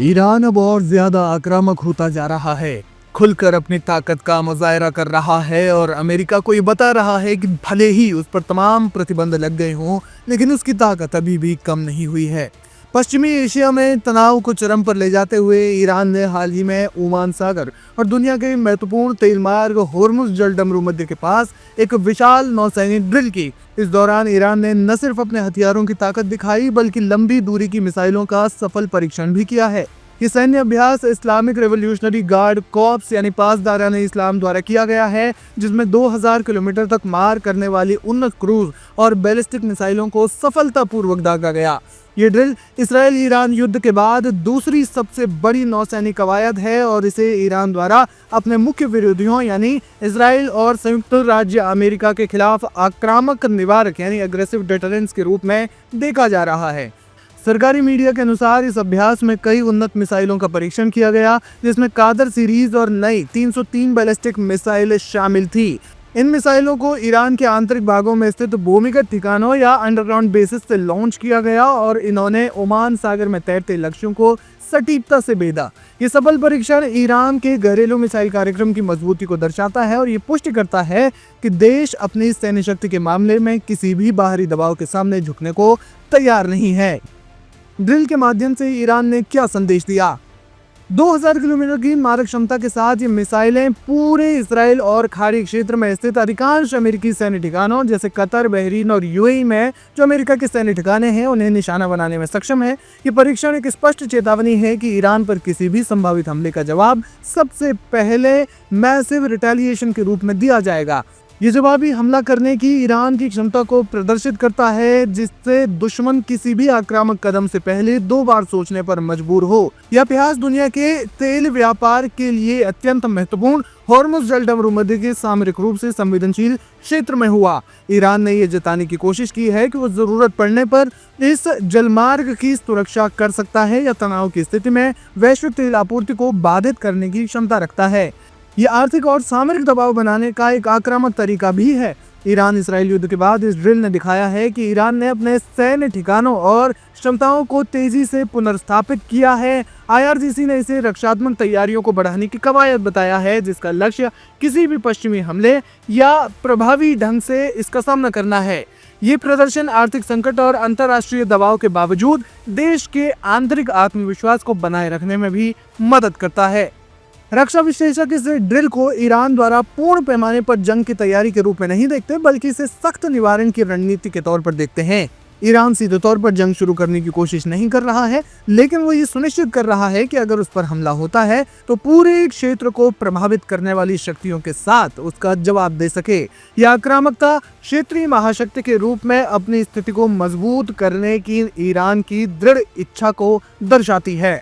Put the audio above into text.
Iran अब और ज्यादा आक्रामक होता जा रहा है, खुलकर अपनी ताकत का मुजाहरा कर रहा है और अमेरिका को ये बता रहा है कि भले ही उस पर तमाम प्रतिबंध लग गए हों, लेकिन उसकी ताकत अभी भी कम नहीं हुई है। पश्चिमी एशिया में तनाव को चरम पर ले जाते हुए ईरान ने हाल ही में ओमान सागर और दुनिया के महत्वपूर्ण तेल मार्ग होर्मुज जल डमरूमध्य के पास एक विशाल नौसैनिक ड्रिल की। इस दौरान ईरान ने न सिर्फ अपने हथियारों की ताकत दिखाई, बल्कि लंबी दूरी की मिसाइलों का सफल परीक्षण भी किया है। ये सैन्य अभ्यास इस्लामिक रेवोल्यूशनरी गार्ड कॉर्प्स यानी पासदारान इस्लाम द्वारा किया गया है, जिसमें 2000 किलोमीटर तक मार करने वाली उन्नत क्रूज और बैलिस्टिक मिसाइलों को सफलतापूर्वक दागा गया। ये ड्रिल इसराइल ईरान युद्ध के बाद दूसरी सबसे बड़ी नौसैनिक कवायद है और इसे ईरान द्वारा अपने मुख्य विरोधियों यानी इसराइल और संयुक्त राज्य अमेरिका के खिलाफ आक्रामक निवारक यानी एग्रेसिव डिटरेंस के रूप में देखा जा रहा है। सरकारी मीडिया के अनुसार इस अभ्यास में कई उन्नत मिसाइलों का परीक्षण किया गया, जिसमें कादर सीरीज और नई 303 बैलिस्टिक मिसाइल शामिल थी। इन मिसाइलों को ईरान के आंतरिक भागों में स्थित भूमिगत ठिकानों या अंडरग्राउंड बेसिस से लॉन्च किया गया और इन्होंने ओमान सागर में तैरते लक्ष्यों को सटीकता से भेदा। ये सफल परीक्षण ईरान के घरेलू मिसाइल कार्यक्रम की मजबूती को दर्शाता है और ये पुष्टि करता है कि देश अपनी सैन्य शक्ति के मामले में किसी भी बाहरी दबाव के सामने झुकने को तैयार नहीं है। ड्रिल के माध्यम से ईरान ने क्या संदेश दिया? 2000 किलोमीटर की मारक क्षमता के साथ ये मिसाइलें पूरे इसराइल और खाड़ी क्षेत्र में स्थित अधिकांश अमेरिकी सैन्य ठिकानों जैसे कतर, बहरीन और यूएई में जो अमेरिका के सैन्य ठिकाने हैं उन्हें निशाना बनाने में सक्षम है। ये परीक्षण एक स्पष्ट चेतावनी है कि ईरान पर किसी भी संभावित हमले का जवाब सबसे पहले मैसिव रिटेलिएशन के रूप में दिया जाएगा। ये जवाबी हमला करने की ईरान की क्षमता को प्रदर्शित करता है, जिससे दुश्मन किसी भी आक्रामक कदम से पहले 2 बार सोचने पर मजबूर हो। यह अभ्यास दुनिया के तेल व्यापार के लिए अत्यंत महत्वपूर्ण होर्मुज जल डमरूमध्य के सामरिक रूप से संवेदनशील क्षेत्र में हुआ। ईरान ने यह जताने की कोशिश की है कि वो जरूरत पड़ने पर इस जलमार्ग की सुरक्षा कर सकता है या तनाव की स्थिति में वैश्विक तेल आपूर्ति को बाधित करने की क्षमता रखता है। ये आर्थिक और सामरिक दबाव बनाने का एक आक्रामक तरीका भी है। ईरान इसराइल युद्ध के बाद इस ड्रिल ने दिखाया है कि ईरान ने अपने सैन्य ठिकानों और क्षमताओं को तेजी से पुनर्स्थापित किया है। IRGC ने इसे रक्षात्मक तैयारियों को बढ़ाने की कवायद बताया है, जिसका लक्ष्य किसी भी पश्चिमी हमले या प्रभावी ढंग से इसका सामना करना है। ये प्रदर्शन आर्थिक संकट और अंतर्राष्ट्रीय दबाव के बावजूद देश के आंतरिक आत्मविश्वास को बनाए रखने में भी मदद करता है। रक्षा विश्लेषक इस ड्रिल को ईरान द्वारा पूर्ण पैमाने पर जंग की तैयारी के रूप में नहीं देखते, बल्कि इसे सख्त निवारण की रणनीति के तौर पर देखते हैं। ईरान सीधे तौर पर जंग शुरू करने की कोशिश नहीं कर रहा है, लेकिन वो ये सुनिश्चित कर रहा है कि अगर उस पर हमला होता है तो पूरे क्षेत्र को प्रभावित करने वाली शक्तियों के साथ उसका जवाब दे सके। यह आक्रामकता क्षेत्रीय महाशक्ति के रूप में अपनी स्थिति को मजबूत करने की ईरान की दृढ़ इच्छा को दर्शाती है।